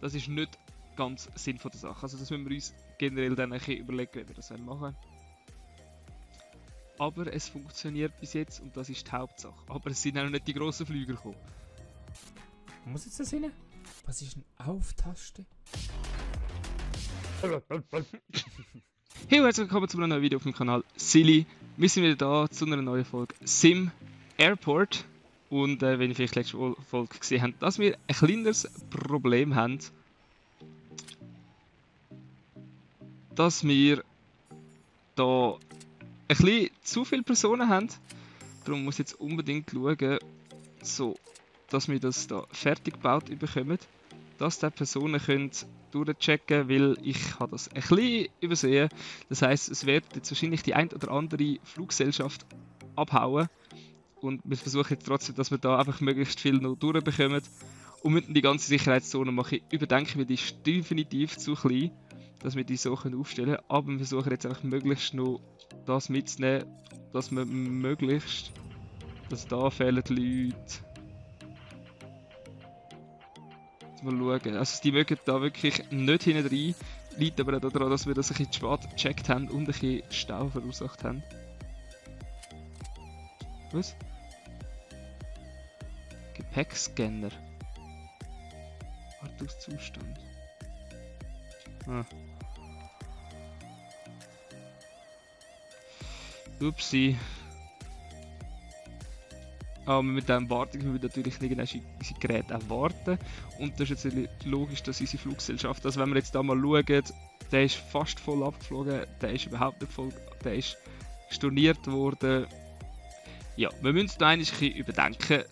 Das ist nicht ganz Sinn von der Sache. Also das müssen wir uns generell dann ein bisschen überlegen, wie wir das machen wollen. Aber es funktioniert bis jetzt und das ist die Hauptsache. Aber es sind auch noch nicht die grossen Flüger gekommen. Muss jetzt das rein? Was ist eine Auf-Taste? Hey und herzlich willkommen zu einem neuen Video auf dem Kanal Silly. Wir sind wieder da zu einer neuen Folge Sim Airport. Und wenn ihr vielleicht letzte Folge gesehen habt, dass wir ein kleineres Problem haben, dass wir da ein bisschen zu viele Personen haben. Darum muss ich jetzt unbedingt schauen, so, dass wir das da fertig gebaut bekommen. Dass die Personen können durchchecken, weil ich habe das ein bisschen übersehen. Das heisst, es wird jetzt wahrscheinlich die ein oder andere Fluggesellschaft abhauen. Und wir versuchen jetzt trotzdem, dass wir da einfach möglichst viel noch durchbekommen. Und müssen die ganze Sicherheitszone mal überdenken, weil die ist definitiv zu klein, dass wir die so aufstellen können. Aber wir versuchen jetzt einfach möglichst noch das mitzunehmen, dass wir möglichst, dass da fehlen die Leute. Mal schauen. Also die mögen da wirklich nicht hinten rein. Liegt aber auch daran, dass wir das ein bisschen zu spät gecheckt haben und ein bisschen Stau verursacht haben. Was? Gepäckscanner. Wartungszustand. Ah. Upsi. Aber mit dem Wartung müssen wir natürlich nicht unsere Geräte auch warten. Und das ist jetzt logisch, dass unsere Fluggesellschaft, also wenn wir jetzt da mal schauen, der ist fast voll abgeflogen, der ist überhaupt nicht voll, der ist storniert worden. Ja, wir müssen da ein bisschen überdenken,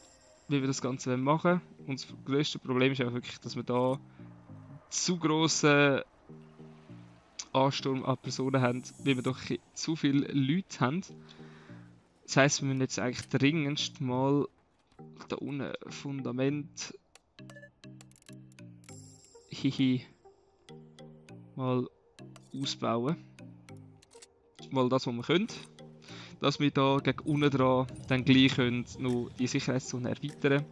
wie wir das Ganze machen wollen. Und das grösste Problem ist einfach wirklich, dass wir da zu grossen Ansturm an Personen haben, weil wir doch zu viele Leute haben. Das heisst, wir müssen jetzt eigentlich dringendst mal da unten Fundament mal ausbauen. Mal das, was wir können. Dass wir da gegen unten dran dann gleich können noch die Sicherheitszone erweitern.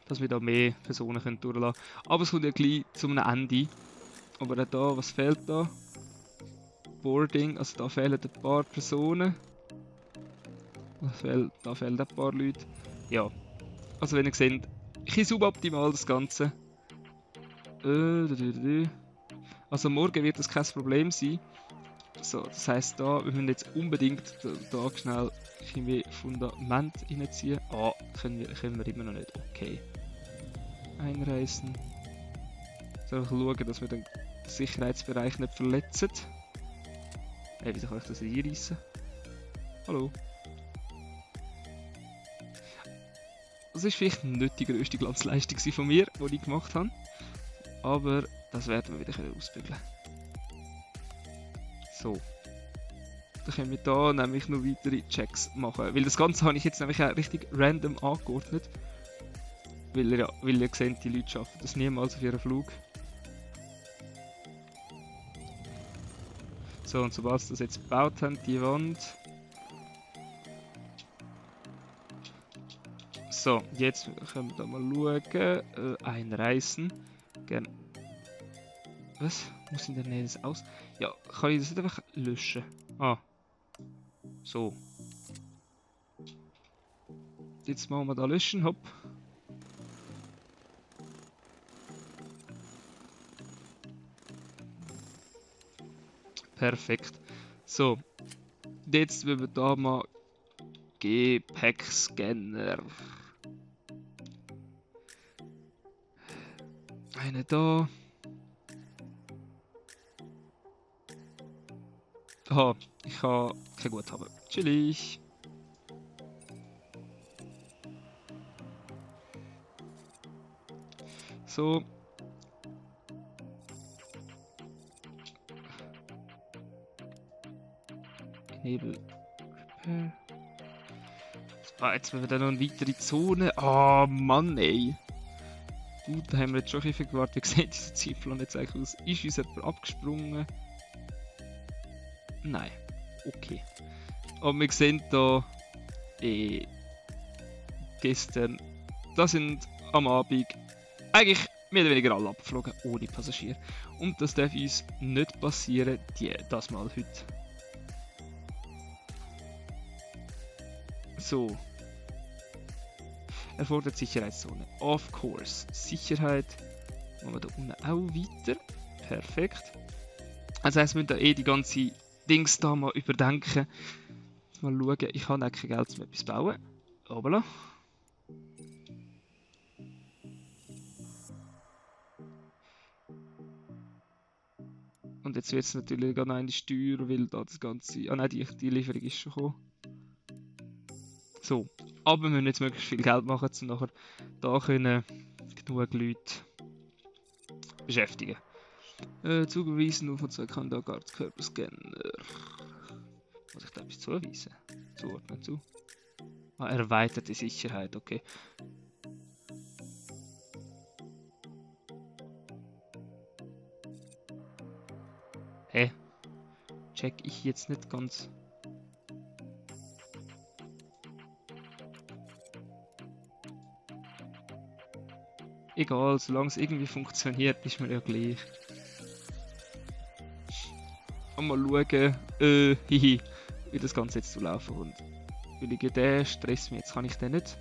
Dass wir da mehr Personen können durchlassen können. Aber es kommt ja gleich zu einem Ende. Aber auch da, was fehlt da? Boarding, also da fehlen ein paar Personen. Da fehlen ein paar Leute. Ja, also wenn ihr seht, ein bisschen suboptimal das Ganze. Also morgen wird das kein Problem sein. So, das heisst da, wir müssen jetzt unbedingt da schnell ein Fundament reinziehen. Ah, können wir immer noch nicht. Okay. Einreißen. So, schauen, dass wir den Sicherheitsbereich nicht verletzen. Hey, wieso kann ich das nicht einreißen? Hallo? Das ist vielleicht nicht die grösste Glanzleistung von mir, die ich gemacht habe. Aber das werden wir wieder ausbügeln. So. Dann können wir da nämlich noch weitere Checks machen. Weil das Ganze habe ich jetzt nämlich auch richtig random angeordnet. Weil ihr seht, die Leute schaffen das niemals auf ihren Flug. So, und sobald sie das jetzt gebaut haben, die Wand. So, jetzt können wir da mal schauen. Einreißen. Gerne. Was? Muss in der Nähe das aus? Ja, kann ich das nicht einfach löschen? Ah. So. Jetzt machen wir da löschen, hopp. Perfekt. So. Jetzt wollen wir da mal Gepäckscanner. Eine da. Aha, ich habe kein Guthaben. Chillig. So. Hebel. Ah, jetzt haben wir da noch eine weitere Zone. Ah, oh, Mann, ey. Gut, da haben wir jetzt schon ein bisschen gewartet. Wie sieht dieser Zeitplan jetzt eigentlich aus? Ist uns jemand abgesprungen? Nein. Okay. Aber wir sehen da gestern, da sind am Abend eigentlich mehr oder weniger alle abgeflogen, ohne Passagier. Und das darf uns nicht passieren, das mal heute. So. Erfordert Sicherheitszone. Of course. Sicherheit. Machen wir da unten auch weiter. Perfekt. Also heisst, wir müssen da die ganze Dings da mal überdenken. Mal schauen, ich habe auch kein Geld, um etwas zu bauen. Obala. Und jetzt wird es natürlich gar eine Steuer, weil da das Ganze... Ah nein, die Lieferung ist schon gekommen. So, aber wir müssen jetzt möglichst viel Geld machen, um nachher da können genug Leute beschäftigen. Zugewiesen nur von 2 Kandidatenkörperscanner. Muss ich da etwas zuweisen? Zuordnen zu. Ah, erweiterte Sicherheit, okay. Hä? Check ich jetzt nicht ganz. Egal, solange es irgendwie funktioniert, ist mir ja gleich. Und mal schauen, wie das Ganze jetzt zu laufen kommt. Weil ich den Stress mir jetzt kann ich den nicht.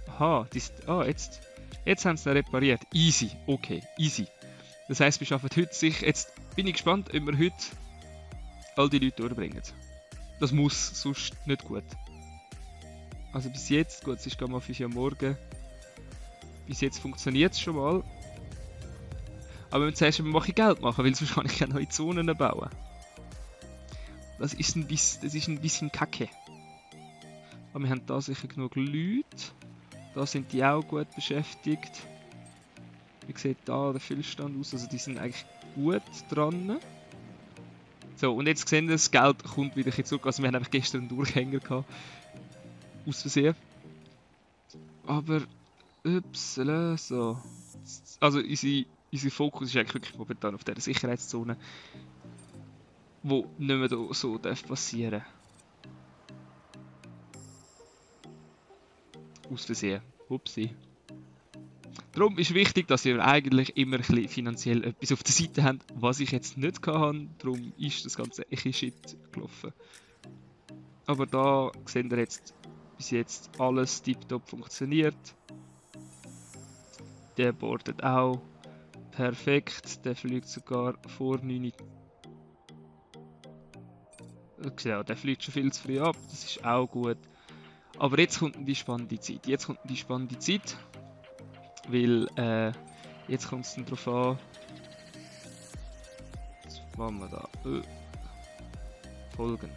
Aha, jetzt haben sie den repariert. Easy, okay, easy. Das heisst, wir schaffen heute sich. Jetzt bin ich gespannt, ob wir heute all die Leute durchbringen. Das muss, sonst nicht gut. Also bis jetzt, gut, es ist gerade mal 5 Uhr morgen. Bis jetzt funktioniert es schon mal. Aber wir müssen zuerst mal Geld machen, weil sonst kann ich keine neue Zonen bauen. Das ist ein bisschen kacke. Aber wir haben da sicher genug Leute. Da sind die auch gut beschäftigt. Wie sieht da der Füllstand aus? Also die sind eigentlich gut dran. So, und jetzt sehen wir, das Geld kommt wieder zurück. Also wir haben einfach gestern einen Durchhänger gehabt. Aus Versehen. Aber, so. Also unser Fokus ist eigentlich wirklich momentan auf dieser Sicherheitszone, wo nicht mehr so passieren darf. Aus Versehen. Upsi. Darum ist wichtig, dass ihr eigentlich immer ein bisschen finanziell etwas auf der Seite habt, was ich jetzt nicht hatte. Darum ist das Ganze ein bisschen shit gelaufen. Aber da seht ihr jetzt, bis jetzt alles tiptop funktioniert. Der boardet auch. Perfekt. Der fliegt sogar vor 9 Uhr. Genau, der fliegt schon viel zu früh ab. Das ist auch gut. Aber jetzt kommt die spannende Zeit. Weil jetzt kommt es dann darauf an. Was machen wir da? Folgen.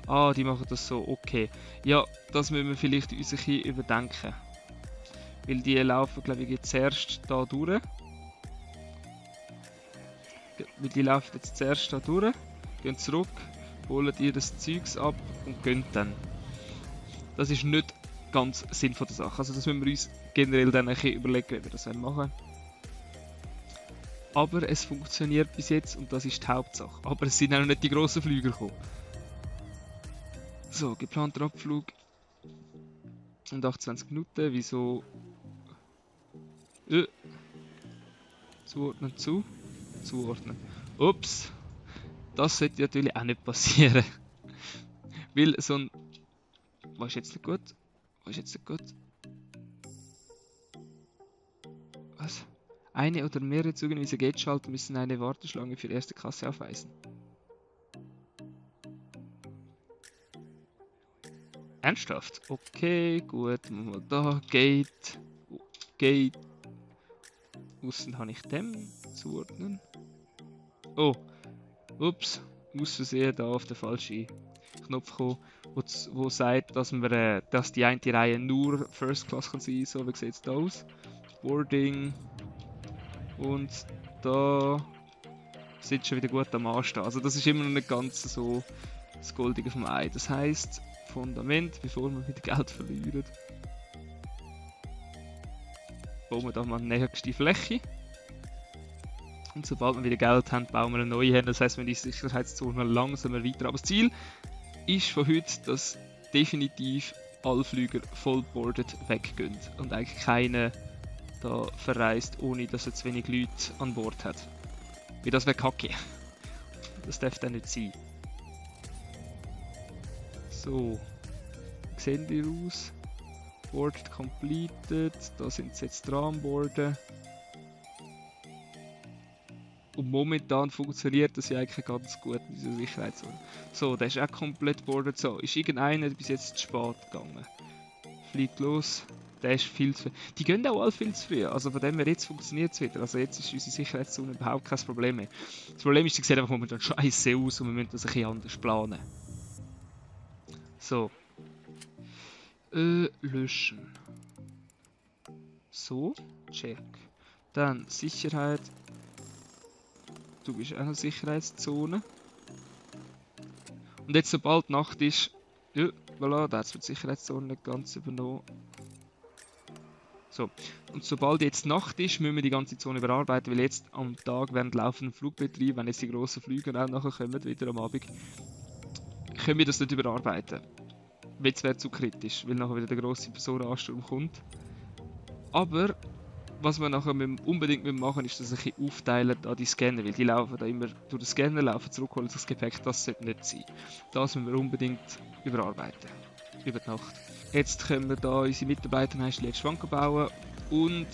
Ah, die machen das so, okay. Ja, das müssen wir vielleicht uns ein bisschen überdenken. Weil die laufen, glaube ich, jetzt zuerst da durch. Gehen zurück, holen ihr das Zeugs ab und gehen dann. Das ist nicht ganz Sinn von der Sache. Also das müssen wir uns generell dann ein bisschen überlegen, wie wir das machen. Aber es funktioniert bis jetzt und das ist die Hauptsache. Aber es sind auch noch nicht die grossen Flüger gekommen. So, geplanter Abflug. Und 28 Minuten, wieso? Zuordnen. Ups. Das sollte natürlich auch nicht passieren. Weil so ein... Was ist jetzt nicht gut? Was? Eine oder mehrere Züge in dieser Gateschalter müssen eine Warteschlange für erste Klasse aufweisen. Ernsthaft? Okay, gut. Machen wir da. Gate. Aussen habe ich dem zuordnen. Oh. Ups. Aus Versehen da auf den falschen Knopf gekommen, wo sagt, dass die eine Reihe nur First Class kann sein. So, wie sieht es da aus? Boarding. Und da sind schon wieder gut am Anstehen. Also das ist immer noch nicht ganz so das Goldige vom Ei. Das heisst, Fundament, bevor wir wieder Geld verlieren. Bauen wir da mal eine nächste Fläche. Und sobald wir wieder Geld haben, bauen wir eine neue hin. Das heisst, wir die Sicherheitszone langsam erweitern. Aber das Ziel ist von heute, dass definitiv alle Flüger voll boarded weggehen und eigentlich keiner da verreist, ohne dass er zu wenig Leute an Bord hat. Weil das wäre kacke. Das darf dann nicht sein. So. Wie sehen die aus? Board completed. Da sind sie jetzt dran am Boarden. Und momentan funktioniert das ja eigentlich ganz gut mit dieser Sicherheitszone. So, der ist auch komplett boarded. So, ist irgendeiner bis jetzt zu spät gegangen? Fliegt los. Der ist viel zu früh. Die gehen auch alle viel zu früh. Also von dem her, jetzt funktioniert es wieder. Also jetzt ist unsere Sicherheitszone überhaupt kein Problem mehr. Das Problem ist, sie sieht einfach momentan scheiße aus und wir müssen das ein bisschen anders planen. So. Löschen. So. Check. Dann Sicherheit. Du bist auch noch Sicherheitszone. Und jetzt, sobald Nacht ist, ja, voilà, da hat die Sicherheitszone nicht ganz übernommen. So, und sobald jetzt Nacht ist, müssen wir die ganze Zone überarbeiten, weil jetzt am Tag während laufenden Flugbetrieb, wenn jetzt die grossen Flüge auch nachher kommen, wieder am Abend, können wir das nicht überarbeiten. Weil es wäre zu kritisch, weil nachher wieder der grosse Personenansturm kommt. Aber was wir nachher unbedingt machen, ist das ein bisschen aufteilen an die Scanner, weil die laufen da immer durch den Scanner, laufen zurück, holen sich das Gepäck, das sollte nicht sein. Das müssen wir unbedingt überarbeiten. Über die Nacht. Jetzt können wir da unsere Mitarbeiter jetzt Schwanken bauen und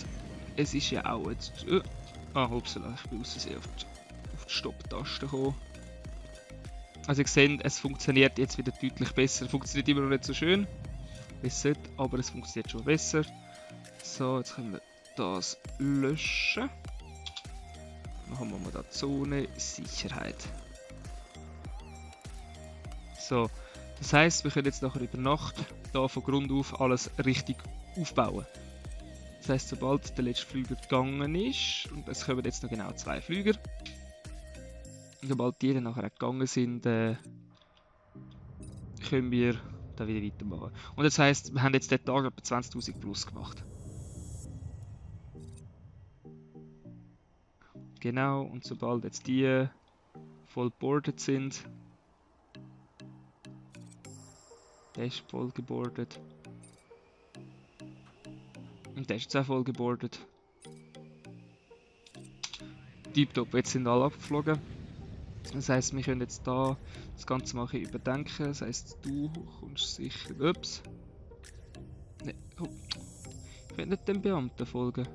es ist ja auch jetzt... upsala, ich bin aus Versehen auf die Stopp-Taste gekommen. Also ihr seht, es funktioniert jetzt wieder deutlich besser. Funktioniert immer noch nicht so schön, wie es sollte, aber es funktioniert schon besser. So, jetzt können wir das löschen. Machen wir mal da Zone Sicherheit. So, das heisst, wir können jetzt nachher über Nacht da von Grund auf alles richtig aufbauen. Das heisst, sobald der letzte Flüger gegangen ist, und es kommen jetzt noch genau 2 Flüger, und sobald die dann nachher gegangen sind, können wir da wieder weitermachen. Und das heisst, wir haben jetzt den Tag etwa 20.000 plus gemacht. Genau, und sobald jetzt die voll boarded sind, der ist voll geboardet. Und der ist jetzt auch voll geboardet. Tipptopp, jetzt sind alle abgeflogen. Das heisst, wir können jetzt da das Ganze mal überdenken. Das heisst, du kommst sicher... Ups. Ne, oh. Ich will nicht dem Beamten folgen.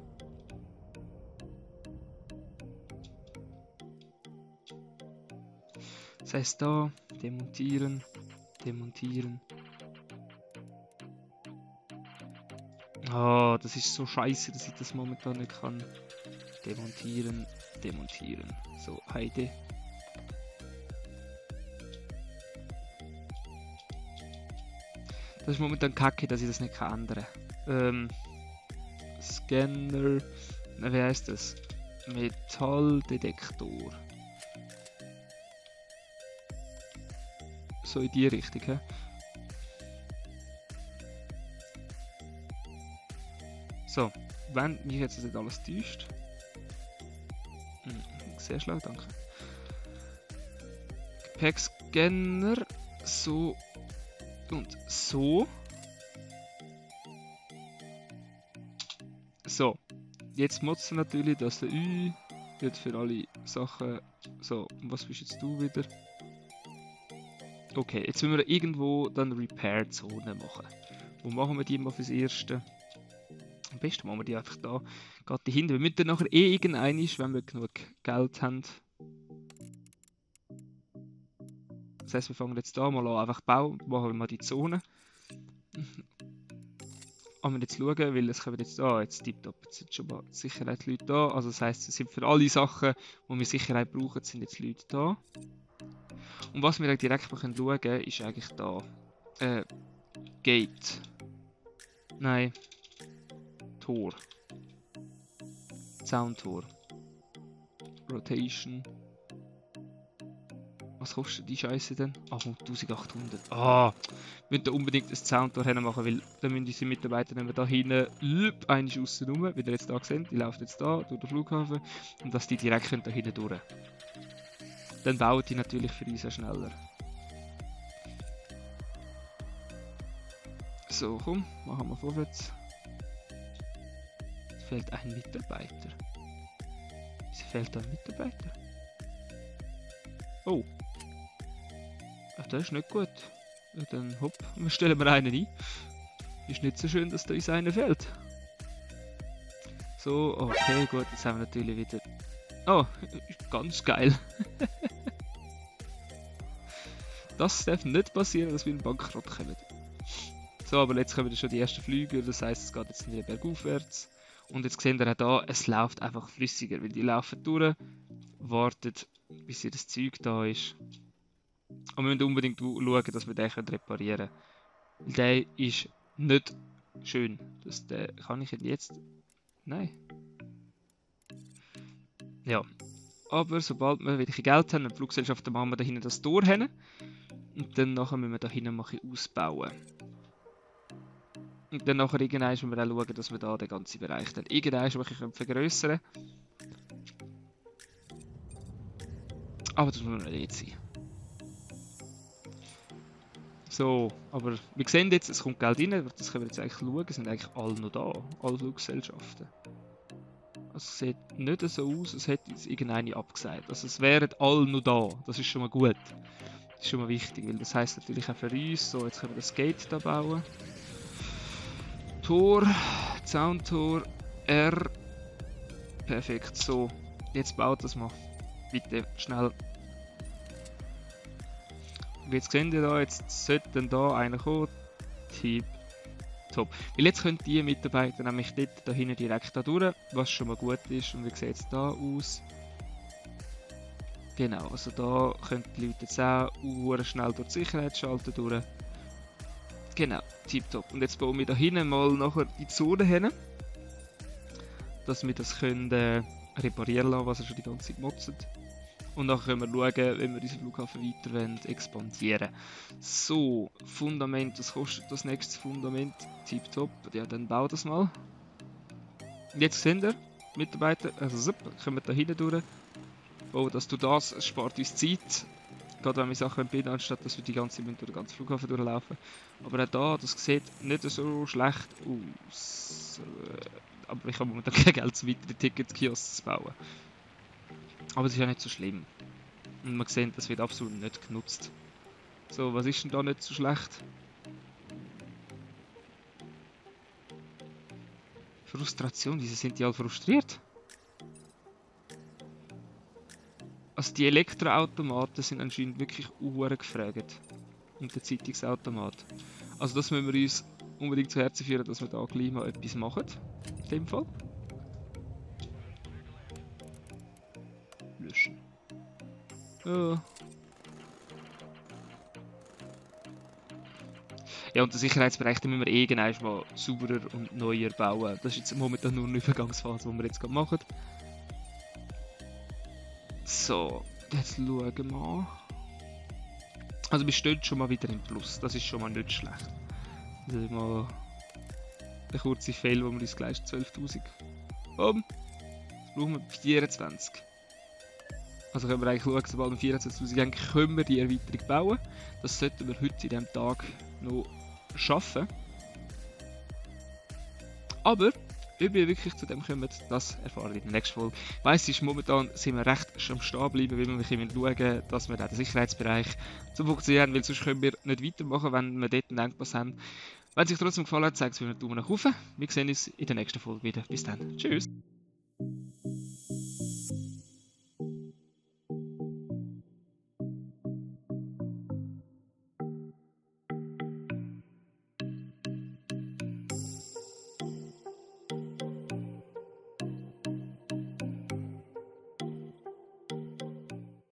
Das heisst, da demontieren, demontieren. Ah, das ist so scheiße, dass ich das momentan nicht kann. Demontieren, demontieren. So, Heide. Das ist momentan kacke, dass ich das nicht ändern kann. Scanner. Wie heißt das? Metalldetektor. So in die Richtung. He? So, wenn mich jetzt nicht alles täuscht. Sehr schlau, danke. Gepäckscanner. So. Und so. So. Jetzt motzen natürlich, dass der Ü wird für alle Sachen. So, und was bist jetzt du wieder? Okay, jetzt müssen wir irgendwo dann Repair-Zone machen. Wo machen wir die mal fürs Erste? Am besten machen wir die einfach da. Geht die hinten. Wir müssen dann nachher irgendein, wenn wir genug Geld haben. Das heisst, wir fangen jetzt da mal an, einfach bauen, machen wir mal die Zone. Aber jetzt schauen, weil es kommen jetzt da, jetzt tipptopp, jetzt sind schon mal Sicherheitsleute da. Also das heisst, es sind für alle Sachen, wo wir Sicherheit brauchen, sind jetzt Leute da. Und was wir direkt mal schauen können, ist eigentlich da. Gate. Nein. Tor. Soundtor. Rotation. Was kostet die Scheiße denn? Ach, 1800. Ah! Wir müssen unbedingt ein Soundtor machen, weil dann müssen unsere Mitarbeiter nehmen da hinten einmal aussen rum, wie ihr jetzt da seht. Die laufen jetzt da durch den Flughafen und dass die direkt da hinten durch. Dann bauen die natürlich für uns auch schneller. So, komm, machen wir vorwärts. Es fehlt ein Mitarbeiter. Wieso fehlt da ein Mitarbeiter? Oh. Ach, das ist nicht gut. Ja, dann hopp, wir stellen mal einen ein. Ist nicht so schön, dass da uns einer fehlt. So, okay, gut, jetzt haben wir natürlich wieder... Oh, ganz geil. Das darf nicht passieren, dass wir in Bankrott kommen. So, aber jetzt kommen schon die ersten Flüge, das heisst, es geht jetzt wieder bergaufwärts. Und jetzt seht ihr auch da, es läuft einfach flüssiger, weil die laufen durch, warten, bis ihr das Zeug da ist. Und wir müssen unbedingt schauen, dass wir den reparieren können. Weil der ist nicht schön. Den kann ich jetzt... Nein. Ja. Aber sobald wir wieder Geld haben, eine Fluggesellschaft, dann machen wir da hinten das Tor hin. Und dann nachher müssen wir da hinten mal ausbauen. Und dann nachher irgendwann müssen wir auch schauen, dass wir da den ganzen Bereich dann irgendwann wirklich vergrößern können. Aber das muss noch nicht sein. So, aber wir sehen jetzt, es kommt Geld rein, das können wir jetzt eigentlich schauen, es sind eigentlich alle noch da, alle Fluggesellschaften. Also es sieht nicht so aus, als hätte es irgendeine abgesagt. Also es wären alle noch da, das ist schon mal gut. Das ist schon mal wichtig, weil das heisst natürlich auch für uns, so jetzt können wir das Gate da bauen. Tor, Zauntor, R. Perfekt, so. Jetzt baut das mal. Bitte, schnell. Und jetzt seht ihr da, jetzt sollte da einer kommen. Tip. Top. Weil jetzt können die Mitarbeiter nämlich dort da hinten direkt da durch, was schon mal gut ist. Und wie sieht es da aus? Genau, also da können die Leute jetzt auch schnell durch die Sicherheitsschalter durch. Genau, tipptopp. Und jetzt bauen wir da hinten mal nachher die Zone hin, dass wir das können reparieren lassen, was er schon die ganze Zeit motzt. Und dann können wir schauen, wenn wir unseren Flughafen weiter expandieren wollen. So, Fundament, was kostet das nächste Fundament? Tipptopp, ja dann bau das mal. Und jetzt sehen wir, Mitarbeiter, also super, können wir da hinten durch. Oh, dass du das, es spart uns Zeit. Gerade wenn wir Sachen binden, anstatt dass wir die ganze Zeit durch den ganzen Flughafen durchlaufen. Aber auch da, das sieht nicht so schlecht aus. Aber ich habe momentan kein Geld, um weitere Tickets-Kiosks zu bauen. Aber es ist ja nicht so schlimm. Und man sieht, das wird absolut nicht genutzt. So, was ist denn da nicht so schlecht? Frustration, wieso sind die alle frustriert? Also die Elektroautomaten sind anscheinend wirklich gefragt. Und der Zeitungsautomat. Also das müssen wir uns unbedingt zu Herzen führen, dass wir da gleich mal etwas machen. In dem Fall. Löschen. Ja, und den Sicherheitsbereich den müssen wir irgendwann mal sauberer und neuer bauen. Das ist jetzt momentan nur eine Übergangsphase, die wir jetzt gerade machen. So, jetzt schauen wir mal. Also wir stehen schon mal wieder im Plus, das ist schon mal nicht schlecht. Das ist mal der kurze Fail, wo wir uns gleich 12.000. Jetzt brauchen wir 24. Also können wir eigentlich schauen, sobald wir 24.000 haben, können wir die Erweiterung bauen. Das sollten wir heute in diesem Tag noch schaffen. Aber ob wir wirklich zu dem kommen, das erfahren wir in der nächsten Folge. Ich weiss, momentan sind wir recht am Stehen bleiben, weil wir wirklich schauen, dass wir den Sicherheitsbereich zum Funktionieren haben, weil sonst können wir nicht weitermachen, wenn wir dort einen Engpass haben. Wenn es euch trotzdem gefallen hat, zeigt es mir einen Daumen nach oben. Wir sehen uns in der nächsten Folge wieder. Bis dann. Tschüss.